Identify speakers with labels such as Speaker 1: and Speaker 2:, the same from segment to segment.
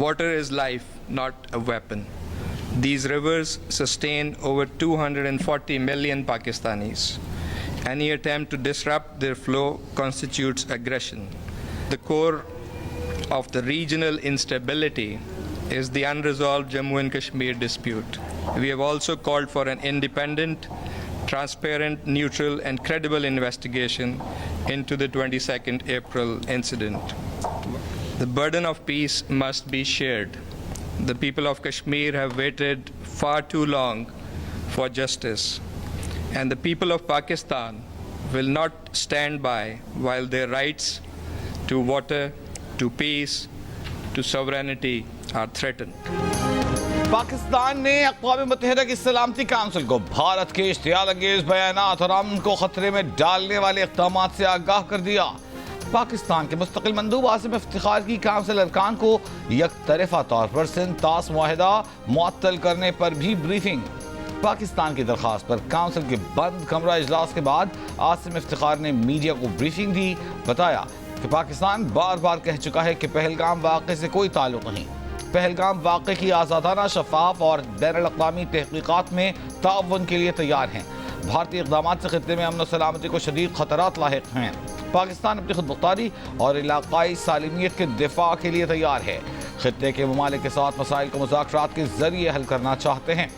Speaker 1: Water is life, not a weapon. These rivers sustain over 240 million Pakistanis. Any attempt to disrupt their flow constitutes aggression. The core of the regional instability is the unresolved Jammu and Kashmir dispute. We have also called for an independent, transparent, neutral, and credible investigation into the 22nd April incident. The burden of peace must be shared. The people of Kashmir have waited far too long for justice, and the people of Pakistan will not stand by while their rights to water, to peace, to sovereignty are threatened.
Speaker 2: Pakistan ने अक़वाम मुत्तहिदा की सलामती council को भारत के इश्तियाल अंगेज बयानात और अमन को खतरे में डालने वाले इक़दामात से आगाह कर दिया। पाकिस्तान के मुस्तक़िल मंदूब आसिम इफ्तिखार की काउंसिल अरकान को यकतरफ़ा तौर पर सिंध तास मुआहिदा मुअत्तल करने पर भी ब्रीफिंग। पाकिस्तान की दरख्वास्त पर काउंसिल के बंद कमरा इजलास के बाद आसिम इफ्तिखार ने मीडिया को ब्रीफिंग दी। बताया कि पाकिस्तान बार बार कह चुका है कि पहलगाम वाक़े से कोई ताल्लुक़ नहीं। पहलगाम वाक़े की आज़ादाना, शफाफ और बैनुल-अक़वामी तहक़ीक़ात में ताउन के लिए तैयार हैं। भारतीय इक़दामात से खित्ते में अमन और सलामती को शदीद ख़तरात लाहिक़ हैं। पाकिस्तान अपनी खुदमुख्तारी और इलाक़ाई सालिमियत के दिफा के लिए तैयार है। खित्ते के ममालिक के साथ मसाइल को मुज़ाकरात के ज़रिए हल करना चाहते हैं।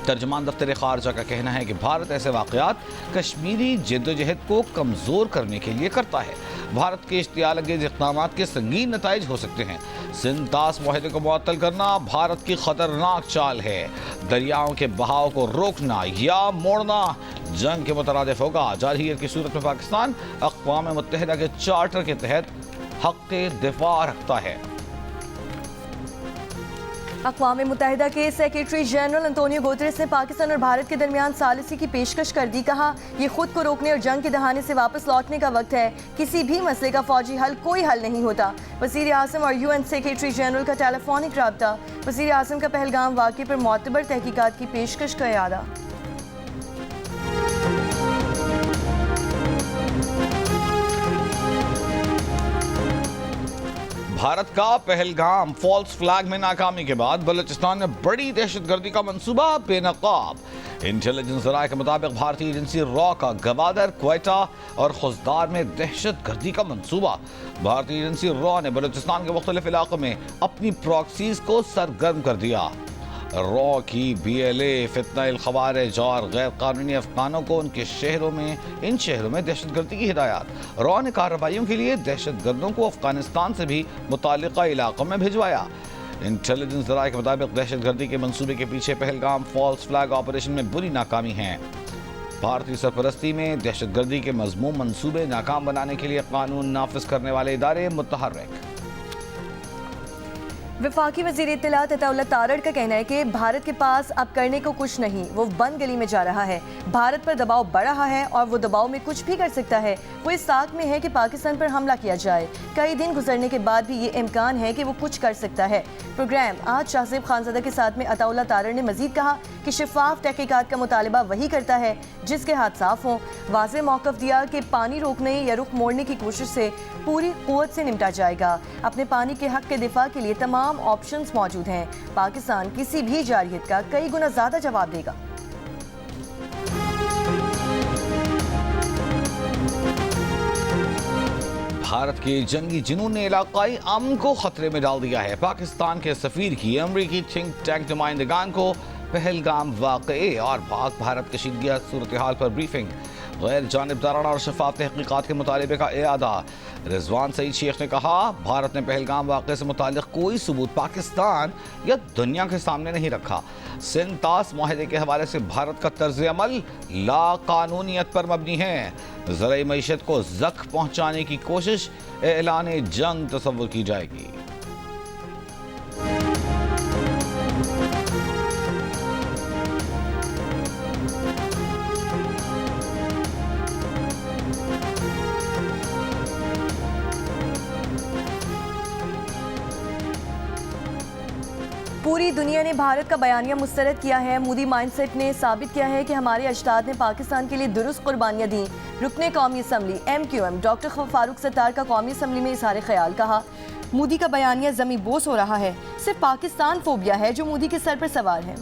Speaker 2: तर्जमान दफ्तर ख़ारजा का कहना है कि भारत ऐसे वाक़यात कश्मीरी जद्दोजहद को कमज़ोर करने के लिए करता है। भारत के इश्तियाल अंगेज़ इक़दामात के संगीन नताइज हो सकते हैं। सिंध तास मुआहिदे को मुअत्तल करना भारत की ख़तरनाक चाल है। दरियाओं के बहाव को रोकना या मोड़ना जंग के मुतरादिफ होगा। जारहियत की सूरत में पाकिस्तान अक़वाम मुत्तहिदा के चार्टर के तहत हक़ दिफा रखता है।
Speaker 3: अक़वाम मुत्तहिदा के सेक्रेटरी जनरल अंतोनियो गुतेरेस ने पाकिस्तान और भारत के दरमियान सालिसी की पेशकश कर दी। कहा, ये खुद को रोकने और जंग के दहाने से वापस लौटने का वक्त है। किसी भी मसले का फौजी हल कोई हल नहीं होता। वज़ीर आज़म और UN सेक्रेटरी जनरल का टेलीफोनिक राब्ता। वज़ीर आज़म का पहलगाम वाक़े पर मोतबर तहकीकात की पेशकश का इरादा।
Speaker 2: भारत का पहलगाम फॉल्स फ्लैग में नाकामी के बाद बलूचिस्तान में बड़ी दहशतगर्दी का मंसूबा बेनकाब। इंटेलिजेंस ज़राए के मुताबिक भारतीय एजेंसी रॉ का गवादर, क्वेटा और खुजदार में दहशतगर्दी का मंसूबा। भारतीय एजेंसी रॉ ने बलूचिस्तान के मुख्तलिफ इलाकों में अपनी प्रॉक्सीज को सरगर्म कर दिया। रॉ की BLA फितना खवारिज और गैर कानूनी अफगानों को उनके शहरों में दहशतगर्दी की हिदायत। रॉ ने कार्रवाइयों के लिए दहशतगर्दों को अफगानिस्तान से भी मुतालिका इलाकों में भिजवाया। इंटेलिजेंस ज़राए के मुताबिक दहशतगर्दी के मंसूबे के पीछे पहलगाम फॉल्स फ्लैग ऑपरेशन में बुरी नाकामी है। भारतीय सरपरस्ती में दहशतगर्दी के मज़मूम मंसूबे नाकाम बनाने के लिए कानून नाफिज करने वाले इदारे मुतहर्रिक।
Speaker 3: वफाकी वज़ीर इत्तलात अताउल्लाह तारड़ का कहना है कि भारत के पास अब करने को कुछ नहीं, वो बंद गली में जा रहा है। भारत पर दबाव बढ़ रहा है और वो दबाव में कुछ भी कर सकता है। वो इस ताक में है कि पाकिस्तान पर हमला किया जाए। कई दिन गुजरने के बाद भी ये इम्कान है कि वो कुछ कर सकता है। प्रोग्राम आज शाहज़ेब खानज़ादा के साथ में अताउल्लाह तारड़ ने मजीद कहा कि शफाफ तहकीकात का मुतालबा वही करता है जिसके हाथ साफ हों। वाज़े मौक़िफ़ दिया कि पानी रोकने या रुख मोड़ने की कोशिश से पूरी क़ुव्वत से निपटा जाएगा। अपने पानी के हक़ के दिफा के लिए तमाम ऑप्शंस मौजूद हैं। पाकिस्तान किसी भी जारहियत का कई गुना ज़्यादा जवाब देगा।
Speaker 2: भारत के जंगी जुनून ने इलाकाई अमन को खतरे में डाल दिया है। पाकिस्तान के सफीर की अमरीकी थिंक टैंक नुमाइंदगान को पहलगाम वाक़े और पाक भारत कशीदगी सूरत हाल पर ब्रीफिंग। गैर जानिबदाराना और शफाफ तहकीकात के मुतालबे का इरादा। रिजवान सईद शेख ने कहा, भारत ने पहलगाम वाक़े से मुताल्लिक़ कोई सबूत पाकिस्तान या दुनिया के सामने नहीं रखा। सिंध तास मुआहिदे के हवाले से भारत का तर्ज अमल लाकानूनियत पर मबनी है। ज़राई मईशत को ज़ख्म पहुँचाने की कोशिश ऐलान जंग तस्वुर की जाएगी।
Speaker 3: पूरी दुनिया ने भारत का बयानिया मुस्तरद किया है। मोदी माइंडसेट ने साबित किया है कि हमारे अजदाद ने पाकिस्तान के लिए दुरुस्त कुर्बानियाँ दी। रुकने कौमी assembly MQM doctor Farooq Sattar का कौमी असम्बली में इजहार ख्याल। कहा, मोदी का बयानिया जमी बोस हो रहा है। सिर्फ पाकिस्तान फोबिया है जो मोदी के सर पर सवार है।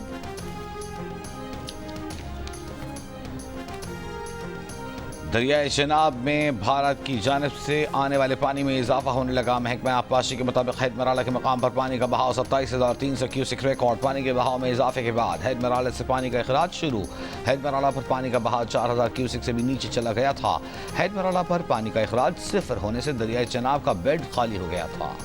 Speaker 2: दरियाए चेनाब में भारत की जानिब से आने वाले पानी में इजाफा होने लगा। महकमा आबपाशी के मुताबिक हैद मराला के मकाम पर पानी का बहाव 27,300 क्यूसेक रिकॉर्ड। पानी के बहाव में इजाफे के बाद हैद मराला से पानी का अखराज शुरू। हैद मराला पर पानी का बहाव 4,000 क्यूसेक से भी नीचे चला गया था। हैद मराला पर पानी का अखराज सिफर होने से दरियाए चेनाब का बेड खाली हो गया था।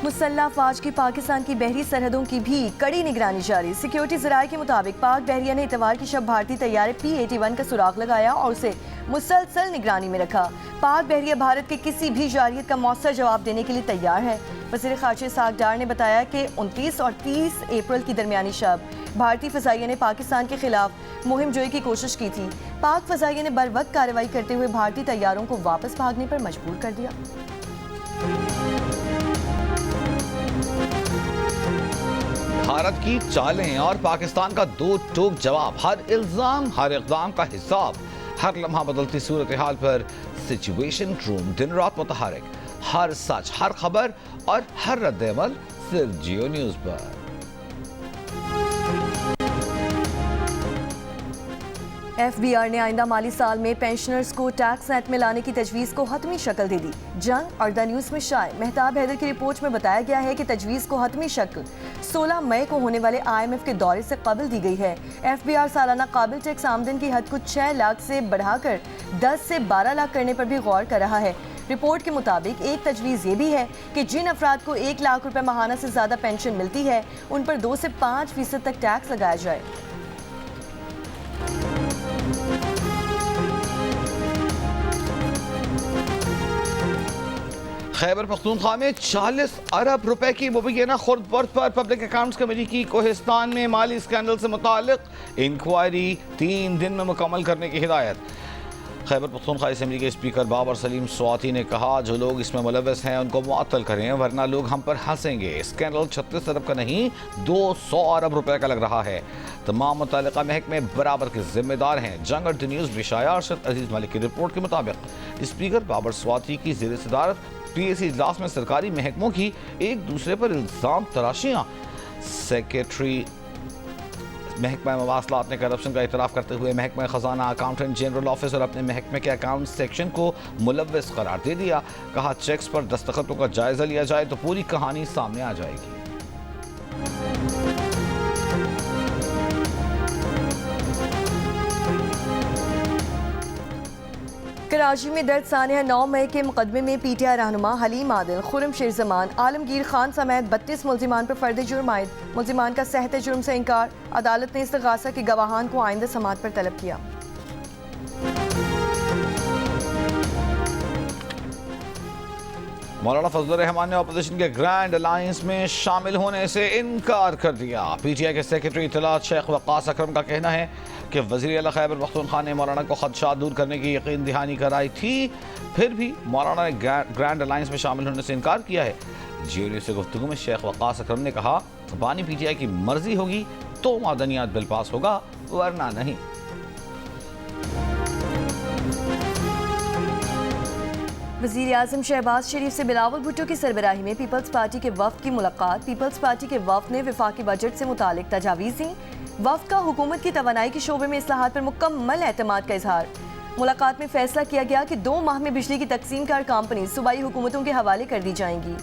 Speaker 3: मुसल्लह अफवाज की पाकिस्तान की बहरी सरहदों की भी कड़ी निगरानी जारी। सिक्योरिटी ज़राए के मुताबिक पाक बहरिया ने इतवार की शब भारतीय तैयारे P-81 का सुराग लगाया और उसे मुसलसल निगरानी में रखा। पाक बहरिया भारत के किसी भी जारियत का मौसर जवाब देने के लिए तैयार है। वज़ीर ख़ारजा इसहाक डार ने बताया कि 29 और 30 अप्रैल की दरमियानी शब भारतीय फ़ज़ाइया ने पाकिस्तान के खिलाफ मुहिम जोई की कोशिश की थी। पाक फ़ज़ाइया ने बर वक्त कार्रवाई करते हुए भारतीय तैयारों को वापस भागने पर मजबूर कर दिया।
Speaker 2: भारत की चालें और पाकिस्तान का दो टोक जवाब, हर इल्जाम हर इक़दाम का हिसाब, हर लम्हा बदलती सूरत हाल पर सिचुएशन रूम दिन रात मुतहरिक, हर सच हर खबर और हर रद्द-ए-अमल सिर्फ जियो न्यूज़ पर।
Speaker 3: FBR ने आइंदा माली साल में पेंशनर्स को टैक्स एक्ट में लाने की तजवीज़ को हतमी शक्ल दे दी। जंग और द न्यूज़ में शाये मेहताब हैदर की रिपोर्ट में बताया गया है कि तजवीज़ को हतमी शक्ल 16 मई को होने वाले IMF के दौरे से कबल दी गई है। FBR सालाना काबिल टैक्स आमदन की हद को 6 लाख से बढ़ाकर 10 से 12 लाख करने पर भी गौर कर रहा है। रिपोर्ट के मुताबिक एक तजवीज़ ये भी है कि जिन अफराद को 1 लाख रुपए माहाना से ज़्यादा पेंशन मिलती है उन पर 2 से 5% तक टैक्स लगाया जाए।
Speaker 2: खैबर पख्तूनख्वा में 40 अरब रुपए की मुबैना खुर्द बर्थ पर पब्लिक अकाउंट्स कमेटी की कोहिस्तान में माली स्कैंडल से मुताल्लिक इंक्वायरी 3 दिन में मुकम्मल करने की हिदायत। खैबर पख्तूनख्वा असेंबली के स्पीकर बाबर सलीम स्वाति ने कहा, जो लोग इसमें मुलव्वस हैं उनको मुअत्तल करें वरना लोग हम पर हंसेंगे। स्कैंडल 36 अरब का नहीं 200 अरब रुपए का लग रहा है। तमाम मुतल्लिका महकमे बराबर के जिम्मेदार हैं। जंग और द न्यूज़ विशाया अरशद अजीज मलिक की रिपोर्ट के मुताबिक स्पीकर बाबर स्वाति की ज़ेर सदारत PAC इजलास में सरकारी महकमों की एक दूसरे पर इल्जाम तराशियां। सेक्रेटरी महकमा मवासलात ने करप्शन का इतराफ़ करते हुए महकमा खजाना अकाउंटेंट जनरल ऑफिस और अपने महकमे के अकाउंट सेक्शन को मुलव्वस करार दे दिया। कहा, चेक्स पर दस्तखतों का जायजा लिया जाए तो पूरी कहानी सामने आ जाएगी।
Speaker 3: कराची में दर्ज सानिया 9 मई के मुकदमे में PTI रहनुमा हलीम आदिल, खुर्रम शेर जमान, आलमगीर खान समेत 32 मुल्जिमान पर फर्द जुर्म आयद। मुल्जिमान का सहते जुर्म से इनकार। अदालत ने इस्तगासा के गवाहान को आइंदा समाअत पर तलब किया।
Speaker 2: मौलाना फजलुर रहमान ने अपोजिशन के ग्रैंड अलायंस में शामिल होने से इनकार कर दिया। PTI के सेक्रेटरी इत्तलात शेख वक्कास अकरम का कहना है कि वज़ीर आला खैबर पख्तूनख्वा ने मौलाना को खदशात दूर करने की यकीन दहानी कराई थी, फिर भी मौलाना ने ग्रैंड अलायंस में शामिल होने से इनकार किया है। जियो न्यूज़ से गुफ्तगू में शेख वक्कास अकरम ने कहा, बानी PTI की मर्जी होगी तो मादनियात बिल पास होगा वरना नहीं।
Speaker 3: वज़ीर आज़म शहबाज शरीफ से बिलावल भुट्टो की सरबराही में पीपल्स पार्टी के वफ़द की मुलाकात। पीपल्स पार्टी के वफ़द ने वफाकी बजट से मुतालिक तजावीज़ दी। वफ़द का हुकूमत की तवानाई के शोबे में इस्लाहात पर मुकम्मल एतमाद का इजहार। मुलाकात में फैसला किया गया कि 2 माह में बिजली की तकसीम कार कंपनी सूबाई हुकूमतों के हवाले कर दी जाएंगी।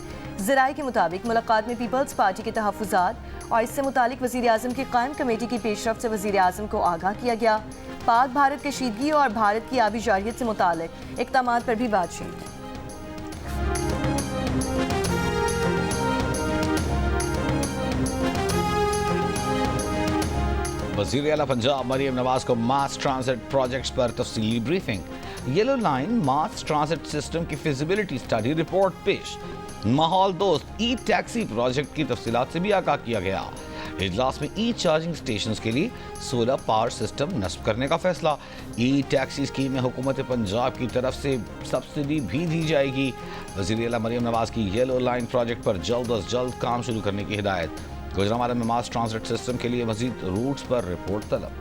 Speaker 3: ज़राए के मुताबिक मुलाकात में पीपल्स पार्टी के तहफ़्फ़ुज़ात और इससे मुतालिक वज़ीर आज़म की कायम कमेटी की पेशरफ से वज़ीर आज़म को आगाह किया गया। पाक भारत कशीदगी और भारत की आबी जारियत से मुतालिक इक़दामात पर भी बातचीत।
Speaker 2: वज़ीर आला पंजाब मरियम नवाज को मास ट्रांजिट प्रोजेक्ट्स पर तफसीली ब्रीफिंग। येलो लाइन मास ट्रांजिट सिस्टम की फिजिबिलिटी स्टडी रिपोर्ट पेश। माहौल दोस्त ई टैक्सी प्रोजेक्ट की तफसीलात से भी आगाह किया गया। इजलास में ई चार्जिंग स्टेशन के लिए सोलर पावर सिस्टम नस्ब करने का फैसला। ई टैक्सी स्कीम में हुकूमत पंजाब की तरफ से सब्सिडी भी दी जाएगी। वज़ीर आला मरियम नवाज की येलो लाइन प्रोजेक्ट पर जल्द अज जल्द काम शुरू करने की हिदायत। गुजरावाला में मास ट्रांजिट सिस्टम के लिए मजीद रूट्स पर रिपोर्ट तलब।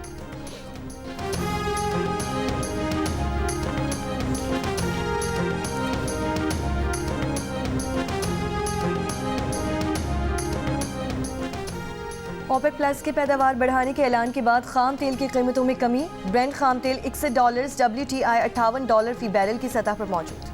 Speaker 3: ओपेक प्लस की पैदावार बढ़ाने के ऐलान के बाद खाम तेल की कीमतों में कमी। ब्रेंट खाम तेल $61, WTI $58 फी बैरल की सतह पर मौजूद।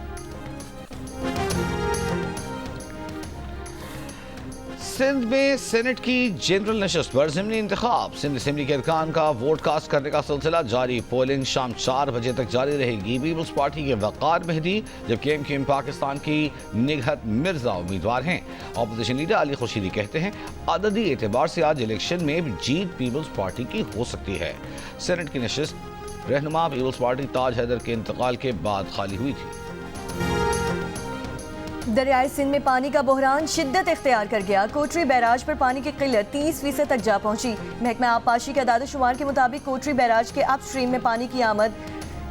Speaker 2: सिंध में सेनेट की जनरल नशस्त पर ज़िमनी इंतखाब। सिंध असेंबली के अरकान का वोट कास्ट करने का सिलसिला जारी। पोलिंग शाम 4 बजे तक जारी रहेगी। पीपल्स पार्टी के वक़ार मेहदी जबकि MQM पाकिस्तान की निगहत मिर्जा उम्मीदवार हैं। अपोजिशन लीडर अली खुर्शीदी कहते हैं अददी एतबार से आज इलेक्शन में जीत पीपल्स पार्टी की हो सकती है। सेनेट की नशस्त रहनुमा पीपल्स पार्टी ताज हैदर के इंतकाल के बाद खाली हुई थी।
Speaker 3: दरियाए सिंध में पानी का बहरान शिद्दत इख्तियार कर गया। कोटरी बैराज पर पानी की किल्लत 30% तक जा पहुंची। महकमा आबपाशी के अदाद-ओ-शुमार के मुताबिक कोटरी बैराज के अप स्ट्रीम में पानी की आमद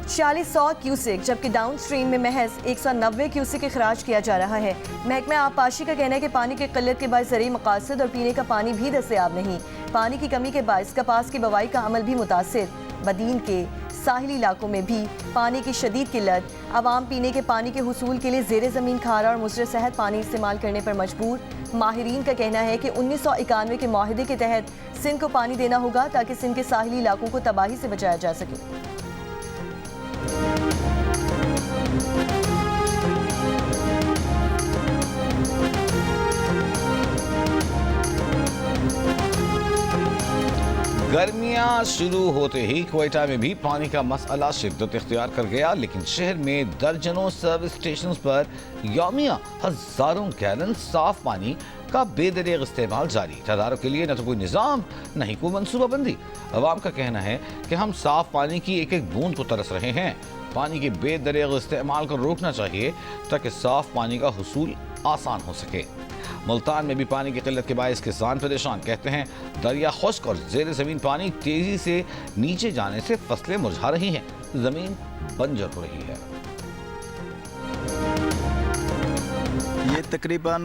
Speaker 3: 4600 क्यूसेक जबकि डाउन स्ट्रीम में महज 190 क्यूसेक अखराज किया जा रहा है। महकमा आबपाशी का कहना है कि पानी की किल्लत के बायस ज़रूरी मकासद और पीने का पानी भी दस्तयाब नहीं। पानी की कमी के बायस कपास की बवाई का अमल भी मुतासिर। बदीन के साहिली इलाकों में भी पानी की शदीद किल्लत। आवाम पीने के पानी के हुसूल के लिए ज़ेरे ज़मीन खारा और मुसर सेहत पानी इस्तेमाल करने पर मजबूर। माहिरीन का कहना है कि 1991 के माहिदे के तहत सिंध को पानी देना होगा ताकि सिंध के साहिली इलाकों को तबाही से बचाया जा सके।
Speaker 2: गर्मियां शुरू होते ही क्वेटा में भी पानी का मसला शिद्दत इख्तियार कर गया, लेकिन शहर में दर्जनों सर्विस स्टेशन पर यौमिया हजारों गैलन साफ पानी का बेदरिग इस्तेमाल जारी। तदारुक के लिए न तो कोई निज़ाम न ही कोई मनसूबाबंदी। अवाम का कहना है कि हम साफ पानी की एक एक बूंद को तरस रहे हैं। पानी के बेदरिग इस्तेमाल को रोकना चाहिए ताकि साफ पानी का हुसूल आसान हो सके। मुल्तान में भी पानी की किल्लत के बायस किसान परेशान। कहते हैं दरिया खुश्क और ज़ेर ज़मीन पानी तेजी से नीचे जाने से फसलें मुरझा रही हैं, ज़मीन बंजर हो रही है।
Speaker 4: ये तकरीबन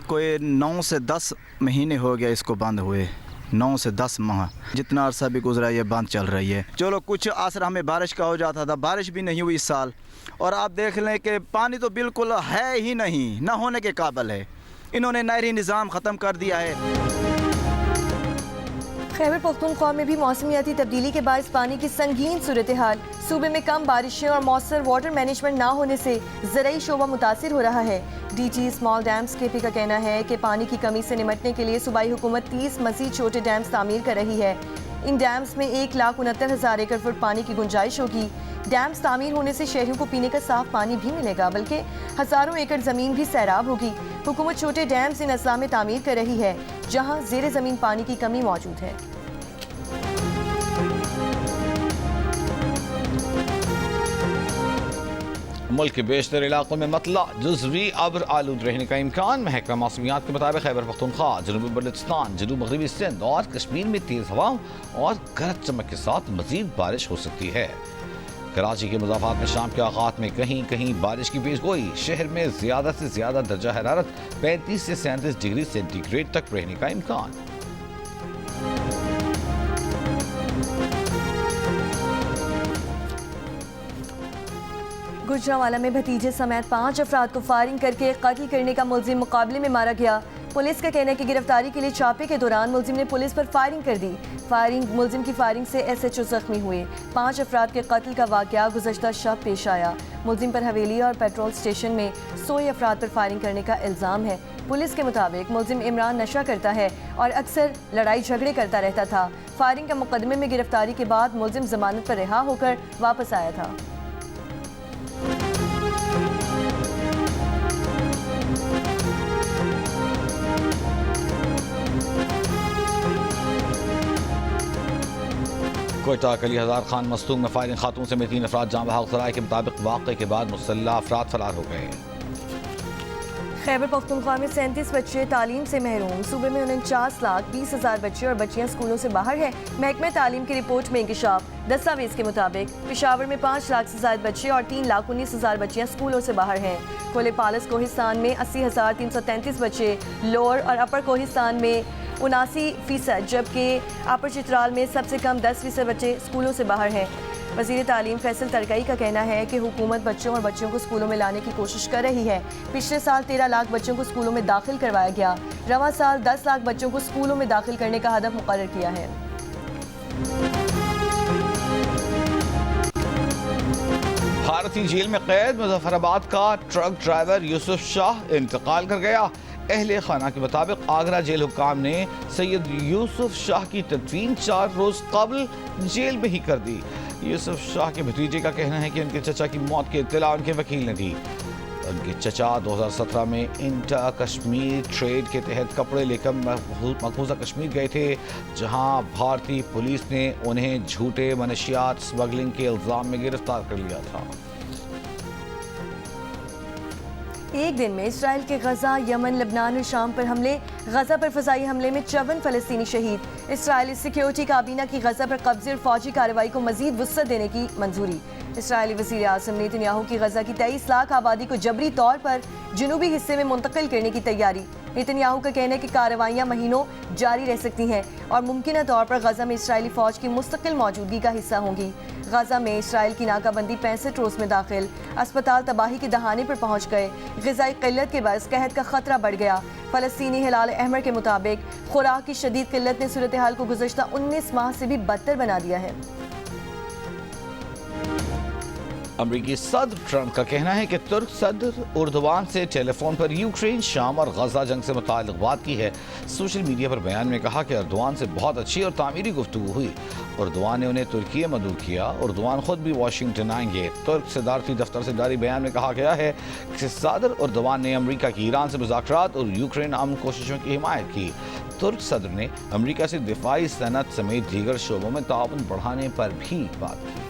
Speaker 4: कोई 9 से 10 महीने हो गया इसको बंद हुए। 9 से 10 माह जितना अरसा भी गुजरा ये बंद चल रही है। चलो कुछ आसरा हमें बारिश का हो जाता था, बारिश भी नहीं हुई इस साल। और आप देख लें कि पानी तो बिल्कुल है ही नहीं, ना होने के काबिल है। इन्होंने नहरी निज़ाम ख़त्म कर दिया है।
Speaker 3: खैबर पख्तूनख्वा में भी मौसमियाती तब्दीली के बायस पानी की संगीन सूरत हाल। सूबे में कम बारिशें और मौसर वाटर मैनेजमेंट ना होने से ज़राई शोबा मुतासिर हो रहा है। DG स्मॉल डैम्स KP का कहना है कि पानी की कमी से निमटने के लिए सूबाई हुकूमत 30 मज़ीद छोटे डैम्स तामीर कर रही है। इन डैम्स में 1,69,000 एकड़ फुट पानी की गुंजाइश होगी। डैम्स तामीर होने से शहरों को पीने का साफ पानी भी मिलेगा, बल्कि हज़ारों एकड़ ज़मीन भी सैराब होगी। हुकूमत छोटे डैम्स इन अजला में तामीर कर रही है जहाँ ज़ेरे ज़मीन पानी की कमी मौजूद है।
Speaker 2: मुल्क के बेशतर इलाकों में मतला जुज़वी अब्र आलूद रहने का इम्कान। महकमा मौसमियात के मुताबिक खैबर पख्तूनख्वा, जनूबी बलूचिस्तान, जनूब मगरबी सिंध और कश्मीर में तेज़ हवाओं और गरज चमक के साथ मजीद बारिश हो सकती है। कराची के मुज़ाफ़ात में शाम के औक़ात में कहीं कहीं बारिश की पेशगोई। शहर में ज़्यादा से ज़्यादा दर्जा हरारत 35 से 37 डिग्री सेंटीग्रेड तक रहने का इम्कान।
Speaker 3: गुजरांवाला में भतीजे समेत 5 अफराद को फायरिंग करके कत्ल करने का मुलजिम मुकाबले में मारा गया। पुलिस का कहना है कि गिरफ्तारी के लिए छापे के दौरान मुलजिम ने पुलिस पर फायरिंग कर दी। मुलजिम की फायरिंग से SHO जख्मी हुए। 5 अफराद के कत्ल का वाकया गुज़श्ता शब पेश आया। मुलजिम पर हवेली और पेट्रोल स्टेशन में 100 अफराद पर फायरिंग करने का इल्ज़ाम है। पुलिस के मुताबिक मुलजिम इमरान नशा करता है और अक्सर लड़ाई झगड़े करता रहता था। फायरिंग के मुकदमे में गिरफ्तारी के बाद मुलजिम जमानत पर रिहा होकर वापस आया था।
Speaker 2: कोयटा कली हज़ार खान मस्तूंग में फायरिंग खातून समेत 3 अफराद जाँ बहक सराय के मुताबिक वाक़े के बाद मुसल्लह अफराद फरार हो गए।
Speaker 3: खैबर पख्तूनख्वा में 37 बच्चे तालीम से महरूम। सूबे में 49,20,000 बच्चे और बच्चियां स्कूलों से बाहर हैं। महकमा तालीम की रिपोर्ट में इंकिशाफ। दस्तावेज के मुताबिक पेशावर में 5 लाख से ज्यादा बच्चे और 3,19,000 बच्चियां स्कूलों से बाहर हैं। कोले पालस कोहिस्तान में 80,333 बच्चे, लोअर और अपर कोहिस्तान में 79%, जबकि अपर चित्राल में सबसे कम 10% बच्चे स्कूलों से बाहर हैं। वज़ीर तालीम फैसल तरकई का कहना है कि हुकूमत बच्चों और बच्चियों को स्कूलों में लाने की कोशिश कर रही है। पिछले साल 13 लाख बच्चों को स्कूलों में दाखिल करवाया गया। रवां साल 10 लाख बच्चों को स्कूलों में दाखिल करने का हदफ मुकर्रर किया है।
Speaker 2: भारतीय जेल में कैद मुजफ्फराबाद का ट्रक ड्राइवर यूसुफ शाह इंतकाल कर गया। अहले खाना के मुताबिक आगरा जेल हुक्काम ने सैयद यूसुफ शाह की तदफीन 4 रोज कबल जेल में ही कर दी। यूसुफ शाह के भतीजे का कहना है कि उनके चचा की मौत की इत्तला उनके वकील ने दी। उनके चचा 2017 में इंटर कश्मीर ट्रेड के तहत कपड़े लेकर मकबूजा कश्मीर गए थे, जहां भारतीय पुलिस ने उन्हें झूठे मनशियात स्मगलिंग के इल्जाम में गिरफ्तार कर लिया था।
Speaker 3: एक दिन में इसराइल के गजा, यमन, लेबनान और शाम पर हमले। गजा पर फजाई हमले में 54 फलस्तीनी शहीद। इसराइली सिक्योरिटी काबीना की गजा पर कब्जे और फौजी कार्रवाई को मजीद वुसअत देने की मंजूरी। इसराइली वज़ीर आज़म नेतन्याहू की गजा की 23 लाख आबादी को जबरी तौर पर जनूबी हिस्से में मुंतकिल करने की तैयारी। नेतन्याहू का कहना है कि कार्रवाइयाँ महीनों जारी रह सकती हैं और मुमकिन तौर पर गजा में इसराइली फौज की मुस्तकिल मौजूदगी का हिस्सा होंगी। गजा में इसराइल की नाकाबंदी 65 रोज में दाखिल। अस्पताल तबाही के दहाने पर पहुंच गए। ग़िज़ाई क़िल्लत के बायस कहत का खतरा बढ़ गया। फ़लस्तीनी हिलाल अहमर के मुताबिक खुराक की शदीद किल्लत ने सूरत हाल को गुज़श्ता 19 माह से भी बदतर बना दिया है।
Speaker 2: अमरीकी सदर ट्रंप का कहना है कि तुर्क सदर उर्दवान से टेलीफोन पर यूक्रेन, शाम और गजा जंग से मुताल्लिक़ बात की है। सोशल मीडिया पर बयान में कहा कि उर्दवान से बहुत अच्छी और तामीरी गुफ्तगू हुई। उर्दवान ने उन्हें तुर्की मदऊ किया। उर्दवान खुद भी वाशिंगटन आएंगे। तुर्क सदारती दफ्तर से जारी बयान में कहा गया है कि सदर उर्दवान ने अमरीका की ईरान से मुज़ाकरात और यूक्रेन अमन कोशिशों की हिमायत की। तुर्क सदर ने अमरीका से दिफाई सनत समेत दीगर शोबों में ताउन बढ़ाने पर भी बात की।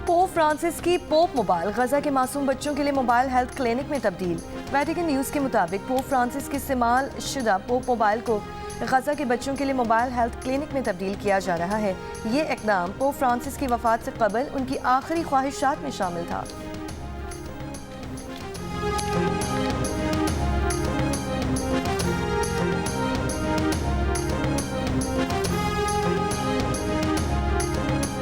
Speaker 3: पोप फ्रांसिस की पोप मोबाइल गजा के मासूम बच्चों के लिए मोबाइल हेल्थ क्लिनिक में तब्दील। वेटिकन न्यूज़ के मुताबिक पोप फ्रांसिस के इस्तेमाल शुदा पोप मोबाइल को गजा के बच्चों के लिए मोबाइल हेल्थ क्लिनिक में तब्दील किया जा रहा है। ये इक़दाम पोप फ्रांसिस की वफ़ात से कबल उनकी आखिरी ख्वाहिशात में शामिल था।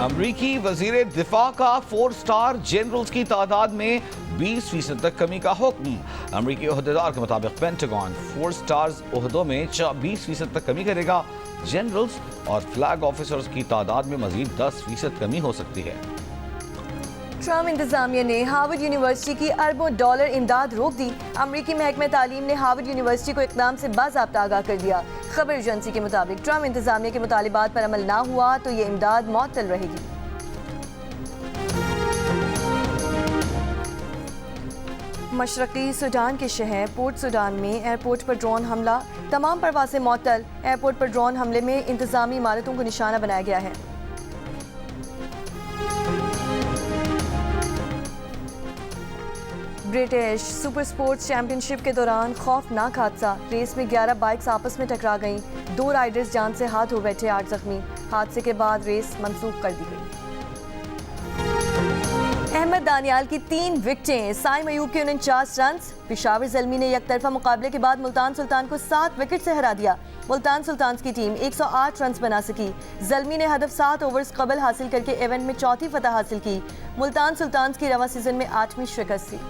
Speaker 2: अमरीकी वजीर दिफा का 4 स्टार जनरल्स की तादाद में 20% तक कमी का हुक्म। अमरीकी ओहदेदार के मुताबिक पेंटागन 4 स्टार्स ओहदों में 20% तक कमी करेगा। जनरल्स और फ्लैग ऑफिसर्स की तादाद में मजीद 10% कमी हो सकती है।
Speaker 3: ट्रम्प इंतजामिया ने हार्वर्ड यूनिवर्सिटी की अरबों डॉलर इमदाद रोक दी। अमरीकी महकमा तालीम ने हार्वर्ड यूनिवर्सिटी को इक़दाम से बाज़ाब्ता आगाह कर दिया। खबर एजेंसी के मुताबिक ट्रम्प इंतजामिया के मुतालिबात पर अमल ना हुआ तो ये इमदाद मुअत्तल रहेगी। मशरक़ी सूडान के शहर पोर्ट सूडान में एयरपोर्ट पर ड्रोन हमला। तमाम परवाज़ें मुअत्तल। एयरपोर्ट पर ड्रोन हमले में इंतजामी इमारतों को निशाना बनाया गया है। ब्रिटिश सुपर स्पोर्ट्स चैंपियनशिप के दौरान खौफनाक हादसा। रेस में 11 बाइक्स आपस में टकरा गईं। 2 राइडर्स जान से हाथ हो बैठे, 8 जख्मी। हादसे के बाद रेस मंसूख कर दी गई। अहमद दानियाल की 3 विकेटें, साइम अयूब के 49 रन। पेशावर ज़ल्मी ने यकतरफा मुकाबले के बाद मुल्तान सुल्तान को 7 विकेट से हरा दिया। मुल्तान सुल्तान की टीम 108 रन बना सकी। ज़ल्मी ने हदफ 7 ओवर्स कबल हासिल करके इवेंट में चौथी फतह हासिल की। मुल्तान सुल्तान की रवा सीजन में 8वीं शिकस्त थी।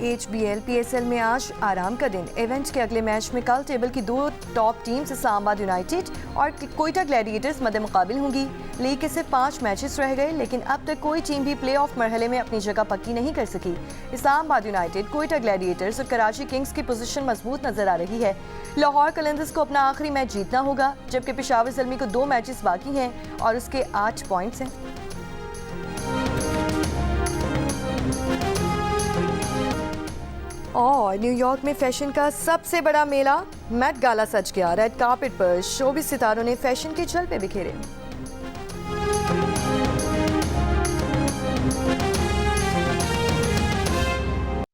Speaker 3: HBL PSL में आज आराम का दिन। इवेंट के अगले मैच में कल टेबल की 2 टॉप टीम्स इस्लामाबाद यूनाइटेड और कोयटा ग्लैडिएटर्स मद्दे मुकाबिल होंगी। लीग के सिर्फ 5 मैचेस रह गए, लेकिन अब तक कोई टीम भी प्ले ऑफ मरहले में अपनी जगह पक्की नहीं कर सकी। इस्लामाबाद यूनाइटेड, कोयटा ग्लैडिएटर्स और कराची किंग्स की पोजीशन मजबूत नजर आ रही है। लाहौर कलंदर्स को अपना आखिरी मैच जीतना होगा, जबकि पेशावर ज़ल्मी को 2 मैचेस बाकी हैं और उसके 8 पॉइंट्स हैं। और न्यूयॉर्क में फैशन का सबसे बड़ा मेला मेट गाला सज गया। रेड कार्पेट पर शोबिज़ सितारों ने फैशन के जलवे बिखेरे।